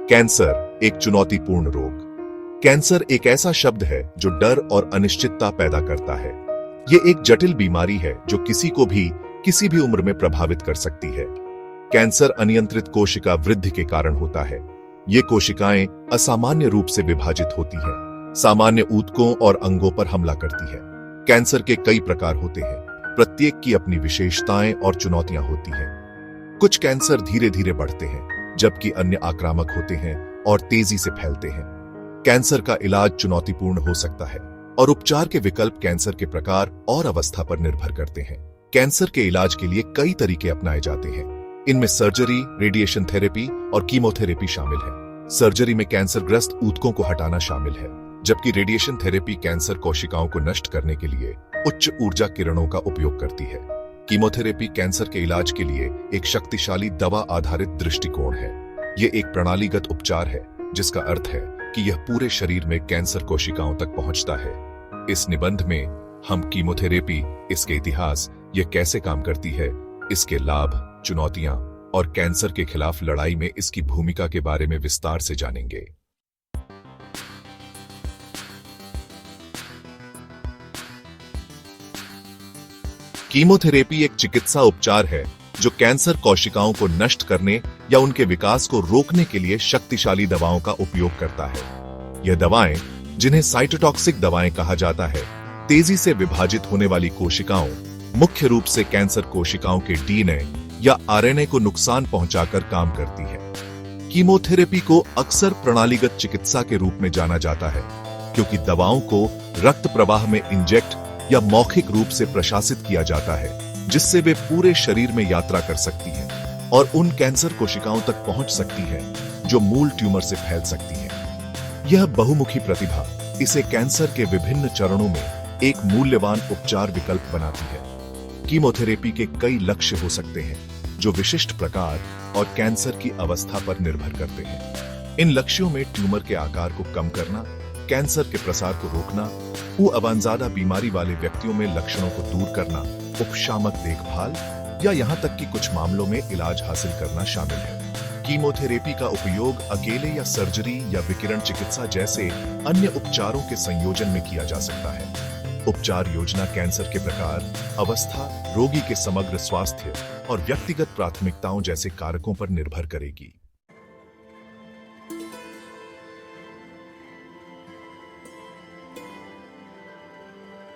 Cancer एक चुनौतीपूर्ण रोग। कैंसर एक ऐसा शब्द है जो डर और अनिश्चितता पैदा करता है। ये एक जटिल बीमारी है जो किसी को भी किसी भी उम्र में प्रभावित कर सकती है। कैंसर अनियंत्रित कोशिका वृद्धि के कारण होता है। ये कोशिकाएं असामान्य रूप से विभाजित होती हैं, सामान्य ऊतकों और अंगों पर हमला करती है। कैंसर के कई प्रकार होते हैं, प्रत्येक की अपनी विशेषताएं और चुनौतियां होती हैं। कुछ कैंसर धीरे धीरे बढ़ते हैं, जबकि अन्य आक्रामक होते हैं और तेजी से फैलते हैं। कैंसर का इलाज चुनौतीपूर्ण हो सकता है और उपचार के विकल्प कैंसर के प्रकार और अवस्था पर निर्भर करते हैं। कैंसर के इलाज के लिए कई तरीके अपनाए जाते हैं। इनमें सर्जरी, रेडिएशन थेरेपी और कीमोथेरेपी शामिल है। सर्जरी में कैंसरग्रस्त ऊतकों को हटाना शामिल है, जबकि रेडिएशन थेरेपी कैंसर कोशिकाओं को नष्ट करने के लिए उच्च ऊर्जा किरणों का उपयोग करती है। कीमोथेरेपी कैंसर के इलाज के लिए एक शक्तिशाली दवा आधारित दृष्टिकोण है। यह एक प्रणालीगत उपचार है, जिसका अर्थ है कि यह पूरे शरीर में कैंसर कोशिकाओं तक पहुंचता है। इस निबंध में हम कीमोथेरेपी, इसके इतिहास, यह कैसे काम करती है, इसके लाभ, चुनौतियां और कैंसर के खिलाफ लड़ाई में इसकी भूमिका के बारे में विस्तार से जानेंगे। कीमोथेरेपी एक चिकित्सा उपचार है जो कैंसर कोशिकाओं को नष्ट करने या उनके विकास को रोकने के लिए शक्तिशाली दवाओं का उपयोग करता है। यह दवाएं, जिन्हें साइटोटॉक्सिक दवाएं कहा जाता है, तेजी से विभाजित होने वाली कोशिकाओं, मुख्य रूप से कैंसर कोशिकाओं के डीएनए या आरएनए को नुकसान पहुंचाकर काम करती है। कीमोथेरेपी को अक्सर प्रणालीगत चिकित्सा के रूप में जाना जाता है, क्योंकि दवाओं को रक्त प्रवाह में इंजेक्ट या मौखिक रूप से प्रशासित किया जाता है, जिससे वे पूरे शरीर में यात्रा कर सकती हैं और उन कैंसर कोशिकाओं तक पहुंच सकती हैं जो मूल ट्यूमर से फैल सकती हैं। यह बहुमुखी प्रतिभा इसे कैंसर के विभिन्न चरणों में एक मूल्यवान उपचार विकल्प बनाती है। कीमोथेरेपी के कई लक्ष्य हो सकते हैं, जो विशिष्ट प्रकार और कैंसर की अवस्था पर निर्भर करते हैं। इन लक्ष्यों में ट्यूमर के आकार को कम करना, कैंसर के प्रसार को रोकना, अवांछित बीमारी वाले व्यक्तियों में लक्षणों को दूर करना, उपशामक देखभाल या यहां तक कि कुछ मामलों में इलाज हासिल करना शामिल है। कीमोथेरेपी का उपयोग अकेले या सर्जरी या विकिरण चिकित्सा जैसे अन्य उपचारों के संयोजन में किया जा सकता है। उपचार योजना कैंसर के प्रकार, अवस्था, रोगी के समग्र स्वास्थ्य और व्यक्तिगत प्राथमिकताओं जैसे कारकों पर निर्भर करेगी।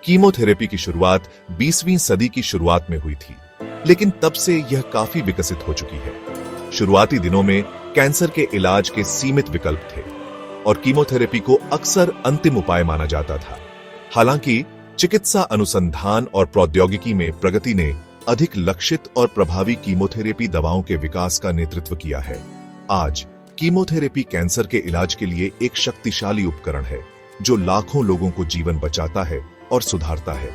कीमोथेरेपी की शुरुआत 20वीं सदी की शुरुआत में हुई थी, लेकिन तब से यह काफी विकसित हो चुकी है। शुरुआती दिनों में कैंसर के इलाज के सीमित विकल्प थे और कीमोथेरेपी को अक्सर अंतिम उपाय माना जाता था। हालांकि चिकित्सा अनुसंधान और प्रौद्योगिकी में प्रगति ने अधिक लक्षित और प्रभावी कीमोथेरेपी दवाओं के विकास का नेतृत्व किया है। आज कीमोथेरेपी कैंसर के इलाज के लिए एक शक्तिशाली उपकरण है, जो लाखों लोगों को जीवन बचाता है और सुधारता है।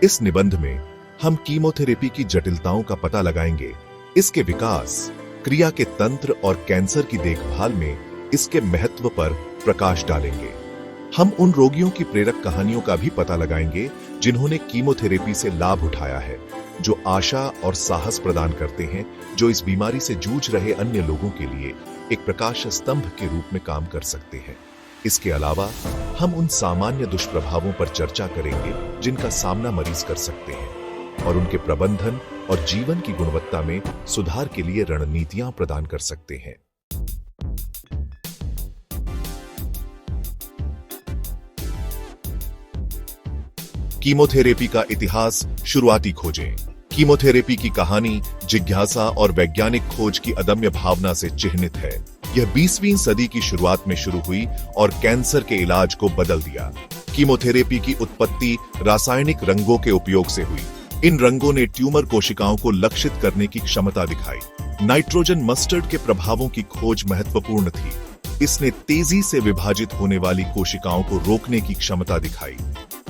इस निबंध में हम कीमोथेरेपी की जटिलताओं का पता लगाएंगे, इसके विकास, क्रिया के तंत्र और कैंसर की देखभाल में इसके महत्व पर प्रकाश डालेंगे। हम उन रोगियों की प्रेरक कहानियों का भी पता लगाएंगे जिन्होंने कीमोथेरेपी से लाभ उठाया है, जो आशा और साहस प्रदान करते हैं, जो इस बीमारी से जूझ रहे अन्य लोगों के लिए एक प्रकाश स्तंभ के रूप में काम कर सकते हैं। इसके अलावा हम उन सामान्य दुष्प्रभावों पर चर्चा करेंगे जिनका सामना मरीज कर सकते हैं और उनके प्रबंधन और जीवन की गुणवत्ता में सुधार के लिए रणनीतियां प्रदान कर सकते हैं। कीमोथेरेपी का इतिहास, शुरुआती खोजें। कीमोथेरेपी की कहानी जिज्ञासा और वैज्ञानिक खोज की अदम्य भावना से चिह्नित है। यह 20वीं सदी की शुरुआत में शुरू हुई और कैंसर के इलाज को बदल दिया। कीमोथेरेपी की उत्पत्ति रासायनिक रंगों के उपयोग से हुई। इन रंगों ने ट्यूमर कोशिकाओं को लक्षित करने की क्षमता दिखाई। नाइट्रोजन मस्टर्ड के प्रभावों की खोज महत्वपूर्ण थी। इसने तेजी से विभाजित होने वाली कोशिकाओं को रोकने की क्षमता दिखाई।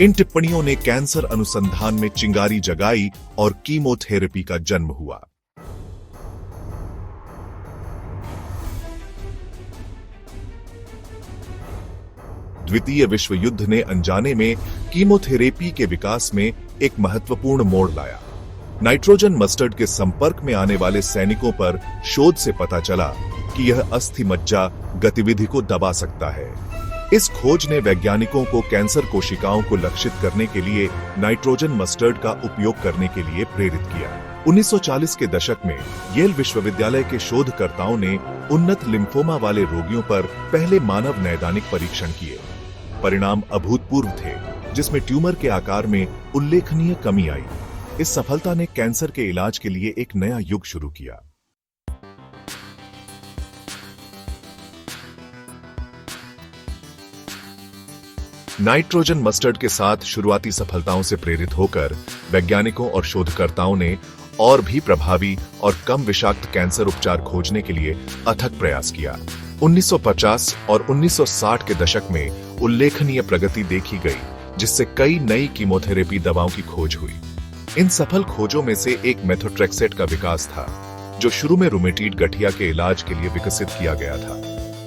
इन टिप्पणियों ने कैंसर अनुसंधान में चिंगारी जगाई और कीमोथेरेपी का जन्म हुआ। द्वितीय विश्व युद्ध ने अनजाने में कीमोथेरेपी के विकास में एक महत्वपूर्ण मोड़ लाया। नाइट्रोजन मस्टर्ड के संपर्क में आने वाले सैनिकों पर शोध से पता चला कि यह अस्थि मज्जा गतिविधि को दबा सकता है। इस खोज ने वैज्ञानिकों को कैंसर कोशिकाओं को लक्षित करने के लिए नाइट्रोजन मस्टर्ड का उपयोग करने के लिए प्रेरित किया। 1940 के दशक में येल विश्वविद्यालय के शोधकर्ताओं ने उन्नत लिम्फोमा वाले रोगियों पर पहले मानव नैदानिक परीक्षण किए। परिणाम अभूतपूर्व थे, जिसमें ट्यूमर के आकार में उल्लेखनीय कमी आई। इस सफलता ने कैंसर के इलाज के लिए एक नया युग शुरू किया। नाइट्रोजन मस्टर्ड के साथ शुरुआती सफलताओं से प्रेरित होकर वैज्ञानिकों और शोधकर्ताओं ने और भी प्रभावी और कम विषाक्त कैंसर उपचार खोजने के लिए अथक प्रयास किया। 1950 और 1960 के दशक में उल्लेखनीय प्रगति देखी गई, जिससे कई नई कीमोथेरेपी दवाओं की खोज हुई। इन सफल खोजों में से एक मेथोट्रेक्सेट का विकास था, जो शुरू में रूमेटॉइड गठिया के इलाज के लिए विकसित किया गया था,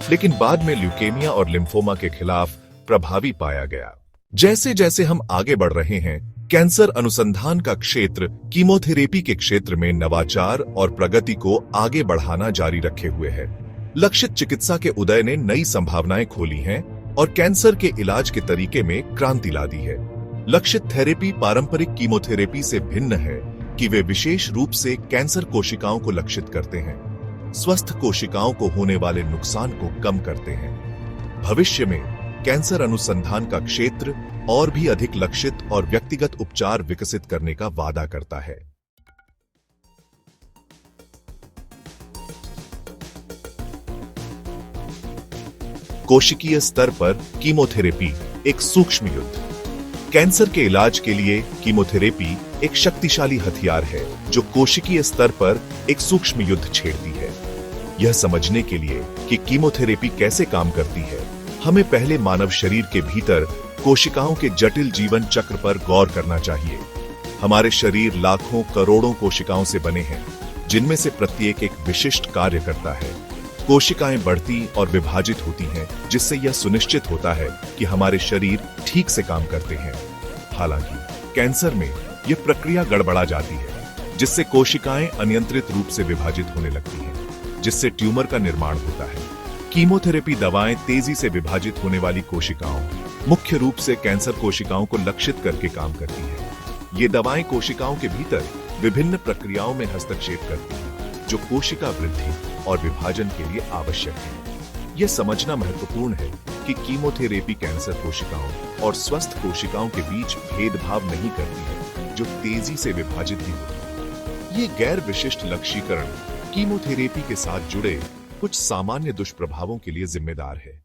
लेकिन बाद में ल्यूकेमिया और लिम्फोमा के खिलाफ प्रभावी पाया गया। जैसे जैसे हम आगे बढ़ रहे हैं, कैंसर अनुसंधान का क्षेत्र कीमोथेरेपी के क्षेत्र में नवाचार और प्रगति को आगे बढ़ाना जारी रखे हुए है। लक्षित चिकित्सा के उदय ने नई संभावनाएं खोली हैं और कैंसर के इलाज के तरीके में क्रांति ला दी है। लक्षित थेरेपी पारंपरिक कीमोथेरेपी से भिन्न है कि वे विशेष रूप से कैंसर कोशिकाओं को लक्षित करते हैं, स्वस्थ कोशिकाओं को होने वाले नुकसान को कम करते हैं। भविष्य में कैंसर अनुसंधान का क्षेत्र और भी अधिक लक्षित और व्यक्तिगत उपचार विकसित करने का वादा करता है। कोशिकीय स्तर पर कीमोथेरेपी एक सूक्ष्म युद्ध। कैंसर के इलाज के लिए कीमोथेरेपी एक शक्तिशाली हथियार है, जो कोशिकीय स्तर पर एक सूक्ष्म युद्ध छेड़ती है। यह समझने के लिए कि कीमोथेरेपी कैसे काम करती है, हमें पहले मानव शरीर के भीतर कोशिकाओं के जटिल जीवन चक्र पर गौर करना चाहिए। हमारे शरीर लाखों करोड़ों कोशिकाओं से बने हैं, जिनमें से प्रत्येक एक विशिष्ट कार्य करता है। कोशिकाएं बढ़ती और विभाजित होती हैं, जिससे यह सुनिश्चित होता है कि हमारे शरीर ठीक से काम करते हैं। हालांकि कैंसर में यह प्रक्रिया गड़बड़ा जाती है, जिससे कोशिकाएं अनियंत्रित रूप से विभाजित होने लगती हैं, जिससे ट्यूमर का निर्माण होता है। कीमोथेरेपी दवाएं तेजी से विभाजित होने वाली कोशिकाओं, मुख्य रूप से कैंसर कोशिकाओं को लक्षित करके काम करती हैं। ये दवाएं कोशिकाओं के भीतर विभिन्न प्रक्रियाओं में हस्तक्षेप करती हैं, जो कोशिका वृद्धि और विभाजन के लिए आवश्यक है। यह समझना महत्वपूर्ण है कि कीमोथेरेपी कैंसर कोशिकाओं और स्वस्थ कोशिकाओं के बीच भेदभाव नहीं करती है, जो तेजी से विभाजित भी होती है। ये गैर विशिष्ट लक्ष्यीकरण कीमोथेरेपी के साथ जुड़े कुछ सामान्य दुष्प्रभावों के लिए जिम्मेदार है।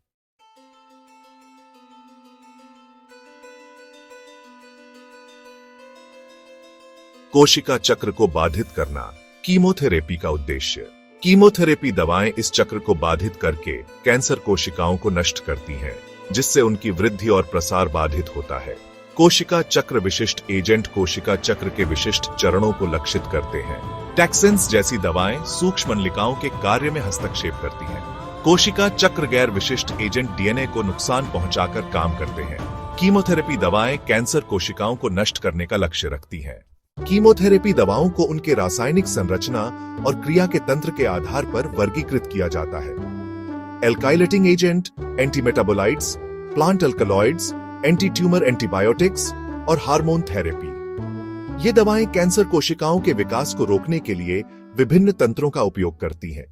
कोशिका चक्र को बाधित करना कीमोथेरेपी का उद्देश्य। कीमोथेरेपी दवाएं इस चक्र को बाधित करके कैंसर कोशिकाओं को नष्ट करती हैं, जिससे उनकी वृद्धि और प्रसार बाधित होता है। कोशिका चक्र विशिष्ट एजेंट कोशिका चक्र के विशिष्ट चरणों को लक्षित करते हैं। टैक्सिन्स जैसी दवाएं सूक्ष्म नलिकाओं के कार्य में हस्तक्षेप करती हैं। कोशिका चक्र गैर विशिष्ट एजेंट डीएनए को नुकसान पहुंचाकर काम करते हैं। कीमोथेरेपी दवाएं कैंसर कोशिकाओं को नष्ट करने का लक्ष्य रखती हैं। कीमोथेरेपी दवाओं को उनके रासायनिक संरचना और क्रिया के तंत्र के आधार पर वर्गीकृत किया जाता है। Alkylating agent, antimetabolites, plant alkaloids, anti tumour antibiotics और हार्मोन थेरेपी। ये दवाएं कैंसर कोशिकाओं के विकास को रोकने के लिए विभिन्न तंत्रों का उपयोग करती हैं।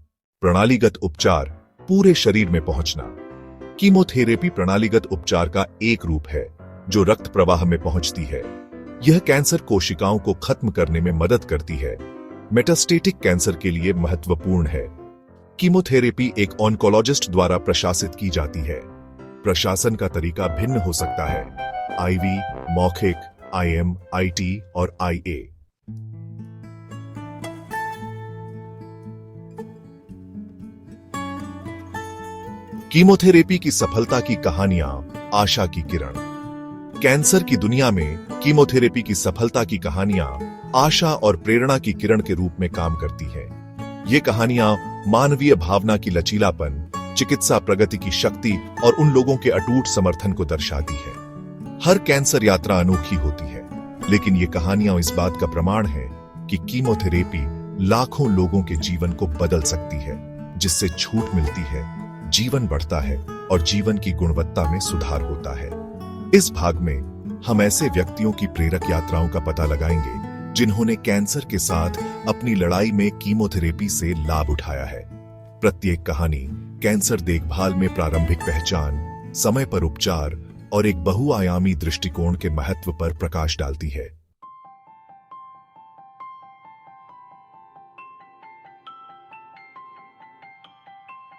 प्रणालीगत उपचार, पूरे शरीर में पहुंचना। कीमोथेरेपी प्रणालीगत उपचार का एक रूप है, जो रक्त प्रवाह में पहुंचती है। यह कैंसर कोशिकाओं को खत्म करने में मदद करती है। मेटास्टेटिक कैंसर के लिए महत्वपूर्ण है। कीमोथेरेपी एक ऑन्कोलॉजिस्ट द्वारा प्रशासित की जाती है। प्रशासन का तरीका भिन्न हो सकता है: आईवी, मौखिक, आईएम, आईटी और आईए। कीमोथेरेपी की सफलता की कहानियां, आशा की किरण। कैंसर की दुनिया में कीमोथेरेपी की सफलता की कहानियां आशा और प्रेरणा की किरण के रूप में काम करती है। ये कहानियां मानवीय भावना की लचीलापन, चिकित्सा प्रगति की शक्ति और उन लोगों के अटूट समर्थन को दर्शाती है। हर कैंसर यात्रा अनोखी होती है, लेकिन ये कहानियां इस बात का प्रमाण है कि कीमोथेरेपी लाखों लोगों के जीवन को बदल सकती है। जिससे छूट मिलती है, जीवन बढ़ता है और जीवन की गुणवत्ता में सुधार होता है। इस भाग में हम ऐसे व्यक्तियों की प्रेरक यात्राओं का पता लगाएंगे जिन्होंने कैंसर के साथ अपनी लड़ाई में कीमोथेरेपी से लाभ उठाया है। प्रत्येक कहानी कैंसर देखभाल में प्रारंभिक पहचान, समय पर उपचार और एक बहुआयामी दृष्टिकोण के महत्व पर प्रकाश डालती है।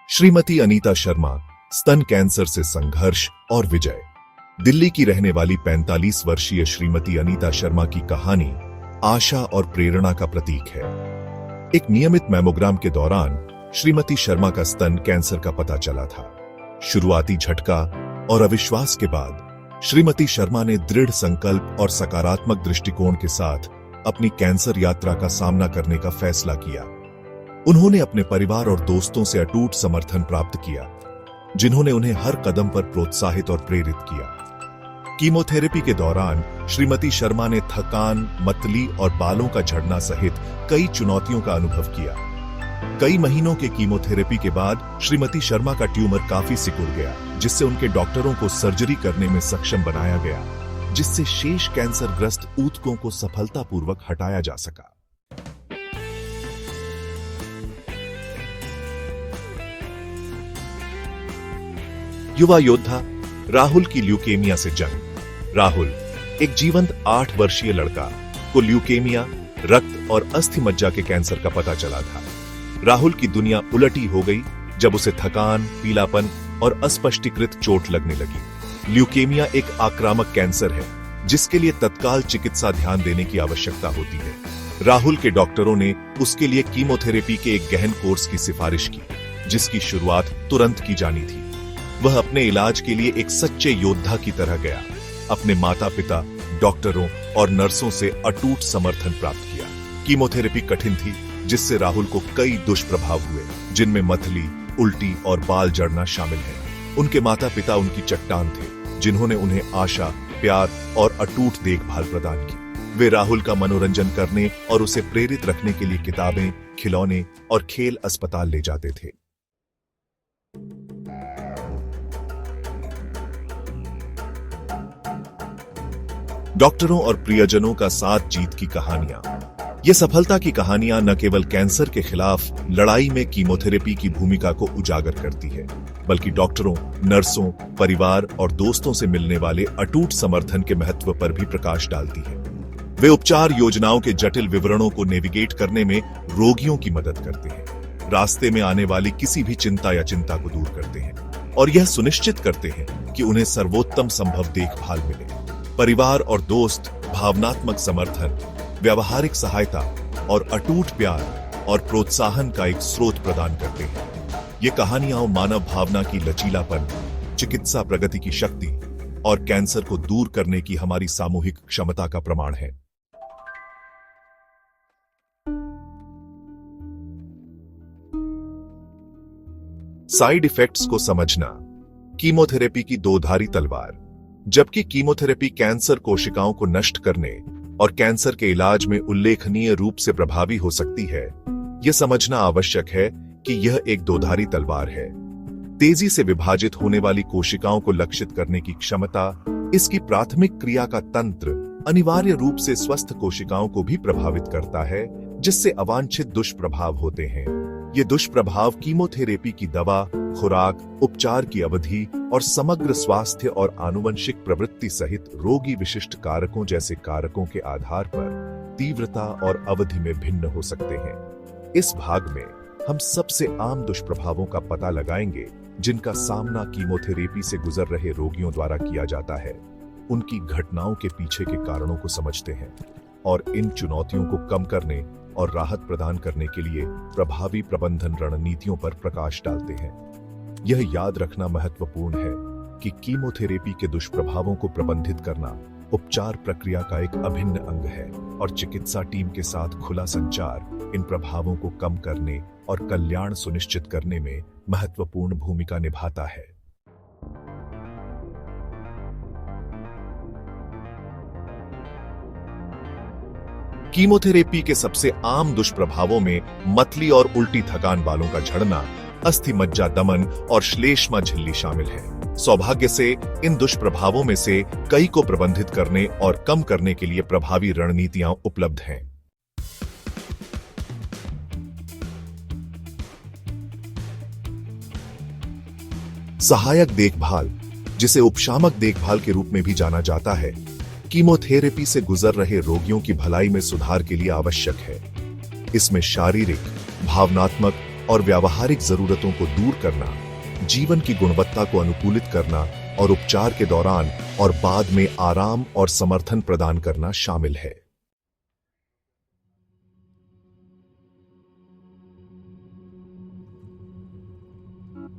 श्रीमती अनीता शर्मा, स्तन कैंसर से संघर्ष और विजय। दिल्ली की रहने वाली 45 वर्षीय श्रीमती अनीता शर्मा की कहानी आशा और प्रेरणा का प्रतीक है। एक नियमित मैमोग्राम के दौरान श्रीमती शर्मा का स्तन कैंसर का पता चला था। शुरुआती झटका और अविश्वास के बाद श्रीमती शर्मा ने दृढ़ संकल्प और सकारात्मक दृष्टिकोण के साथ अपनी कैंसर यात्रा का सामना करने का फैसला किया। उन्होंने अपने परिवार और दोस्तों से अटूट समर्थन प्राप्त किया, जिन्होंने उन्हें हर कदम पर प्रोत्साहित और प्रेरित किया। कीमोथेरेपी के दौरान श्रीमती शर्मा ने थकान, मतली और बालों का झड़ना सहित कई चुनौतियों का अनुभव किया। कई महीनों के कीमोथेरेपी के बाद श्रीमती शर्मा का ट्यूमर काफी सिकुड़ गया, जिससे उनके डॉक्टरों को सर्जरी करने में सक्षम बनाया गया, जिससे शेष कैंसरग्रस्त ऊतकों को सफलतापूर्वक हटाया जा सका। युवा योद्धा राहुल की ल्यूकेमिया से जंग। राहुल, एक जीवंत 8 वर्षीय लड़का, को ल्यूकेमिया, रक्त और अस्थि मज्जा के कैंसर का पता चला था। राहुल की दुनिया उलटी हो गई जब उसे थकान, पीलापन और अस्पष्टीकृत चोट लगने लगी। ल्यूकेमिया एक आक्रामक कैंसर है जिसके लिए तत्काल चिकित्सा ध्यान देने की आवश्यकता होती है। राहुल के डॉक्टरों ने उसके लिए कीमोथेरेपी के एक गहन कोर्स की सिफारिश की, जिसकी शुरुआत तुरंत की जानी थी। वह अपने इलाज के लिए एक सच्चे योद्धा की तरह गया, अपने माता पिता, डॉक्टरों और नर्सों से अटूट समर्थन प्राप्त किया। कीमोथेरेपी कठिन थी, जिससे राहुल को कई दुष्प्रभाव हुए, जिनमें मतली, उल्टी और बाल जड़ना शामिल है। उनके माता पिता उनकी चट्टान थे, जिन्होंने उन्हें आशा, प्यार और अटूट देखभाल प्रदान की। वे राहुल का मनोरंजन करने और उसे प्रेरित रखने के लिए किताबें, खिलौने और खेल अस्पताल ले जाते थे। डॉक्टरों और प्रियजनों का साथ जीत की कहानियां। ये सफलता की कहानियां न केवल कैंसर के खिलाफ लड़ाई में कीमोथेरेपी की भूमिका को उजागर करती है, बल्कि डॉक्टरों, नर्सों, परिवार और दोस्तों से मिलने वाले अटूट समर्थन के महत्व पर भी प्रकाश डालती है। वे उपचार योजनाओं के जटिल विवरणों को नेविगेट करने में रोगियों की मदद करते हैं, रास्ते में आने वाली किसी भी चिंता या चिंता को दूर करते हैं और यह सुनिश्चित करते हैं कि उन्हें सर्वोत्तम संभव देखभाल मिले। परिवार और दोस्त भावनात्मक समर्थन, व्यावहारिक सहायता और अटूट प्यार और प्रोत्साहन का एक स्रोत प्रदान करते हैं। ये कहानियां मानव भावना की लचीलापन, चिकित्सा प्रगति की शक्ति और कैंसर को दूर करने की हमारी सामूहिक क्षमता का प्रमाण है। साइड इफेक्ट्स को समझना। कीमोथेरेपी की दोधारी तलवार। जबकि कीमोथेरेपी कैंसर कोशिकाओं को नष्ट करने और कैंसर के इलाज में उल्लेखनीय रूप से प्रभावी हो सकती है, यह समझना आवश्यक है कि यह एक दोधारी तलवार है। तेजी से विभाजित होने वाली कोशिकाओं को लक्षित करने की क्षमता, इसकी प्राथमिक क्रिया का तंत्र अनिवार्य रूप से स्वस्थ कोशिकाओं को भी प्रभावित करता है, जिससे अवांछित दुष्प्रभाव होते हैं। ये दुष्प्रभाव कीमोथेरेपी की दवा, खुराक, उपचार की अवधि और समग्र स्वास्थ्य और आनुवंशिक प्रवृत्ति सहित रोगी विशिष्ट कारकों जैसे कारकों के आधार पर तीव्रता और अवधि में भिन्न हो सकते हैं। इस भाग में हम सबसे आम दुष्प्रभावों का पता लगाएंगे जिनका सामना कीमोथेरेपी से गुजर रहे रोगियों द्वारा किया जाता है, उनकी घटनाओं के पीछे के कारणों को समझते हैं और इन चुनौतियों को कम करने और राहत प्रदान करने के लिए प्रभावी प्रबंधन रणनीतियों पर प्रकाश डालते हैं। यह याद रखना महत्वपूर्ण है कि कीमोथेरेपी के दुष्प्रभावों को प्रबंधित करना उपचार प्रक्रिया का एक अभिन्न अंग है और चिकित्सा टीम के साथ खुला संचार इन प्रभावों को कम करने और कल्याण सुनिश्चित करने में महत्वपूर्ण भूमिका निभाता है। कीमोथेरेपी के सबसे आम दुष्प्रभावों में मतली और उल्टी, थकान, बालों का झड़ना, अस्थि मज्जा दमन और श्लेष्मा झिल्ली शामिल है। सौभाग्य से इन दुष्प्रभावों में से कई को प्रबंधित करने और कम करने के लिए प्रभावी रणनीतियां उपलब्ध हैं। सहायक देखभाल, जिसे उपशामक देखभाल के रूप में भी जाना जाता है, कीमोथेरेपी से गुजर रहे रोगियों की भलाई में सुधार के लिए आवश्यक है। इसमें शारीरिक, भावनात्मक और व्यावहारिक जरूरतों को दूर करना, जीवन की गुणवत्ता को अनुकूलित करना और उपचार के दौरान और बाद में आराम और समर्थन प्रदान करना शामिल है।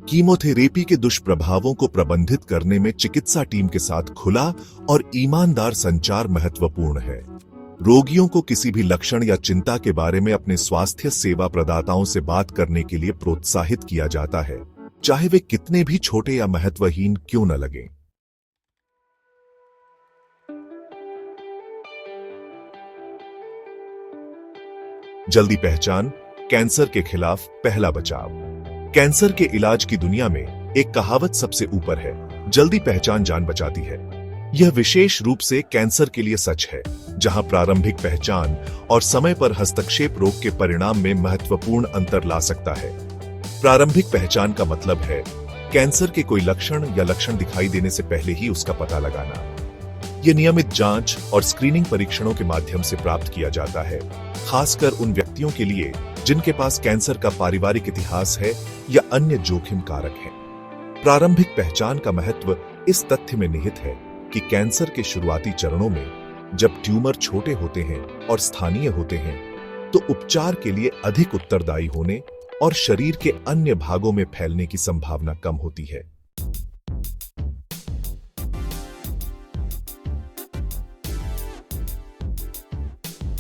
कीमोथेरेपी के दुष्प्रभावों को प्रबंधित करने में चिकित्सा टीम के साथ खुला और ईमानदार संचार महत्वपूर्ण है। रोगियों को किसी भी लक्षण या चिंता के बारे में अपने स्वास्थ्य सेवा प्रदाताओं से बात करने के लिए प्रोत्साहित किया जाता है, चाहे वे कितने भी छोटे या महत्वहीन क्यों न लगें। जल्दी पहचान, कैंसर के खिलाफ पहला बचाव। कैंसर के इलाज की दुनिया में एक कहावत सबसे ऊपर है, जल्दी पहचान जान बचाती है। यह विशेष रूप से कैंसर के लिए सच है, जहां प्रारंभिक पहचान और समय पर हस्तक्षेप रोग के परिणाम में महत्वपूर्ण अंतर ला सकता है। प्रारंभिक पहचान का मतलब है कैंसर के कोई लक्षण या लक्षण दिखाई देने से पहले ही उसका पता लगाना। यह नियमित जांच और स्क्रीनिंग परीक्षणों के माध्यम से प्राप्त किया जाता है, खासकर उन व्यक्तियों के लिए जिनके पास कैंसर का पारिवारिक इतिहास है या अन्य जोखिम कारक हैं। प्रारंभिक पहचान का महत्व इस तथ्य में निहित है कि कैंसर के शुरुआती चरणों में जब ट्यूमर छोटे होते हैं और स्थानीय होते हैं, तो उपचार के लिए अधिक उत्तरदायी होने और शरीर के अन्य भागों में फैलने की संभावना कम होती है।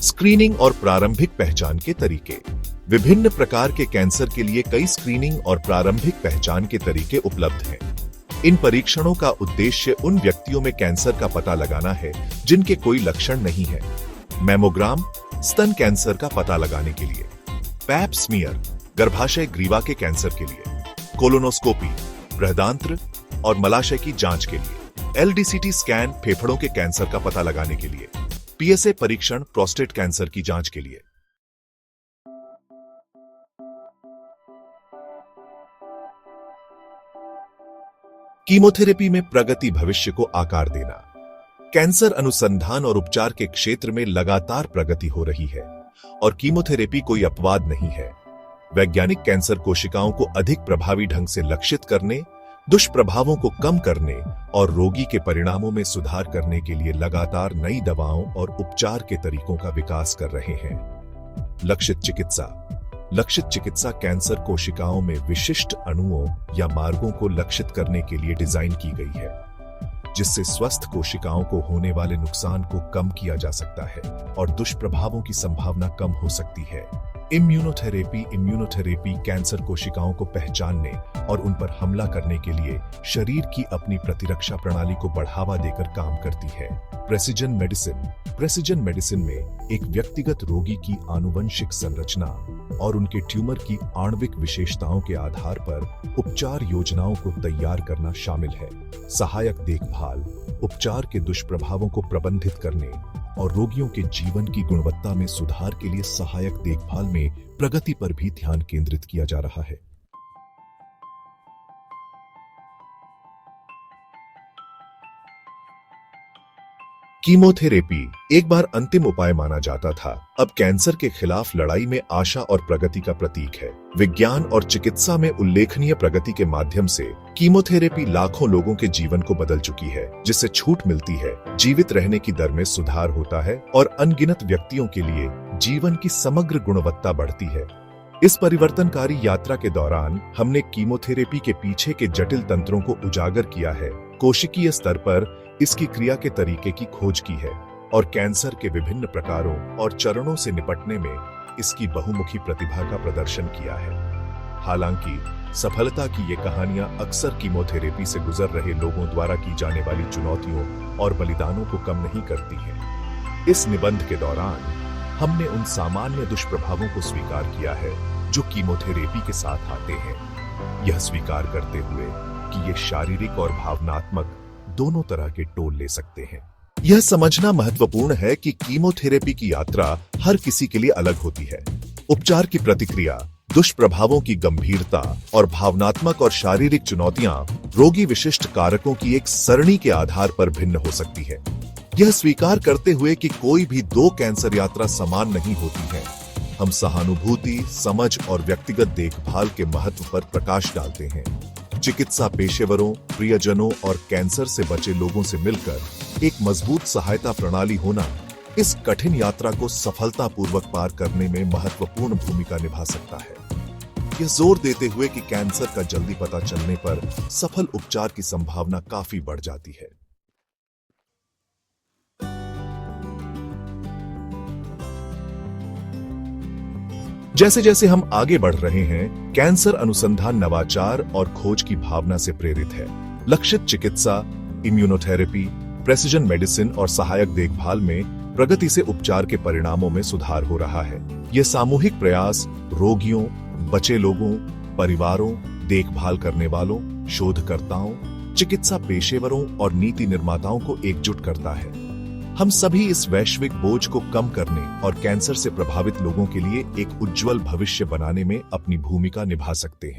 स्क्रीनिंग और प्रारंभिक पहचान के तरीके। विभिन्न प्रकार के कैंसर के लिए कई स्क्रीनिंग और प्रारंभिक पहचान के तरीके उपलब्ध हैं। इन परीक्षणों का उद्देश्य उन व्यक्तियों में कैंसर का पता लगाना है जिनके कोई लक्षण नहीं है। मैमोग्राम, स्तन कैंसर का पता लगाने के लिए। पैप स्मीयर, गर्भाशय ग्रीवा के कैंसर के लिए। कोलोनोस्कोपी, बृहदांत्र और मलाशय की जांच के लिए। एलडीसीटी स्कैन, फेफड़ों के कैंसर का पता लगाने के लिए। पीएसए परीक्षण, प्रोस्टेट कैंसर की जांच के लिए। कीमोथेरेपी में प्रगति, भविष्य को आकार देना। कैंसर अनुसंधान और उपचार के क्षेत्र में लगातार प्रगति हो रही है और कीमोथेरेपी कोई अपवाद नहीं है। वैज्ञानिक कैंसर कोशिकाओं को अधिक प्रभावी ढंग से लक्षित करने, दुष्प्रभावों को कम करने और रोगी के परिणामों में सुधार करने के लिए लगातार नई दवाओं और उपचार के तरीकों का विकास कर रहे हैं। लक्षित चिकित्सा। लक्षित चिकित्सा कैंसर कोशिकाओं में विशिष्ट अणुओं या मार्गों को लक्षित करने के लिए डिजाइन की गई है, जिससे स्वस्थ कोशिकाओं को होने वाले नुकसान को कम किया जा सकता है और दुष्प्रभावों की संभावना कम हो सकती है। इम्यूनोथेरेपी कैंसर कोशिकाओं को पहचानने और उन पर हमला करने के लिए शरीर की अपनी प्रतिरक्षा प्रणाली को बढ़ावा देकर काम करती है। प्रेसिजन मेडिसिन में एक व्यक्तिगत रोगी की आनुवंशिक संरचना और उनके ट्यूमर की आणविक विशेषताओं के आधार पर उपचार योजनाओं को तैयार करना शामिल है। सहायक देखभाल, उपचार के दुष्प्रभावों को प्रबंधित करने और रोगियों के जीवन की गुणवत्ता में सुधार के लिए सहायक देखभाल में प्रगति पर भी ध्यान केंद्रित किया जा रहा है। कीमोथेरेपी एक बार अंतिम उपाय माना जाता था, अब कैंसर के खिलाफ लड़ाई में आशा और प्रगति का प्रतीक है। विज्ञान और चिकित्सा में उल्लेखनीय प्रगति के माध्यम से कीमोथेरेपी लाखों लोगों के जीवन को बदल चुकी है, जिससे छूट मिलती है, जीवित रहने की दर में सुधार होता है और अनगिनत व्यक्तियों के लिए जीवन की समग्र गुणवत्ता बढ़ती है। इस परिवर्तनकारी यात्रा के दौरान हमने कीमोथेरेपी के पीछे के जटिल तंत्रों को उजागर किया है, कोशिकीय स्तर पर इसकी क्रिया के तरीके की खोज की है और कैंसर के विभिन्न प्रकारों और चरणों से निपटने में इसकी बहुमुखी प्रतिभा का प्रदर्शन किया है। हालांकि सफलता की ये कहानियां अक्सर कीमोथेरेपी से गुजर रहे लोगों द्वारा की जाने वाली चुनौतियों और बलिदानों को कम नहीं करती हैं। इस निबंध के दौरान हमने उन सामान्य दुष्प्रभावों को स्वीकार किया है जो कीमोथेरेपी के साथ आते हैं यह स्वीकार करते हुए कि ये शारीरिक और भावनात्मक दोनों तरह के टोल ले सकते हैं। यह समझना महत्वपूर्ण है कि कीमोथेरेपी की यात्रा हर किसी के लिए अलग होती है। उपचार की प्रतिक्रिया, दुष्प्रभावों की गंभीरता और भावनात्मक और शारीरिक चुनौतियां रोगी विशिष्ट कारकों की एक सरणी के आधार पर भिन्न हो सकती है। यह स्वीकार करते हुए कि कोई भी दो कैंसर यात्रा समान नहीं होती है, हम सहानुभूति, समझ और व्यक्तिगत देखभाल के महत्व पर प्रकाश डालते हैं। चिकित्सा पेशेवरों, प्रियजनों और कैंसर से बचे लोगों से मिलकर एक मजबूत सहायता प्रणाली होना इस कठिन यात्रा को सफलतापूर्वक पार करने में महत्वपूर्ण भूमिका निभा सकता है। यह जोर देते हुए कि कैंसर का जल्दी पता चलने पर सफल उपचार की संभावना काफी बढ़ जाती है। जैसे जैसे हम आगे बढ़ रहे हैं, कैंसर अनुसंधान नवाचार और खोज की भावना से प्रेरित है। लक्षित चिकित्सा, इम्यूनोथेरेपी, प्रेसिजन मेडिसिन और सहायक देखभाल में प्रगति से उपचार के परिणामों में सुधार हो रहा है। ये सामूहिक प्रयास रोगियों, बचे लोगों, परिवारों, देखभाल करने वालों, शोधकर्ताओं, चिकित्सा पेशेवरों और नीति निर्माताओं को एकजुट करता है। हम सभी इस वैश्विक बोझ को कम करने और कैंसर से प्रभावित लोगों के लिए एक उज्जवल भविष्य बनाने में अपनी भूमिका निभा सकते हैं।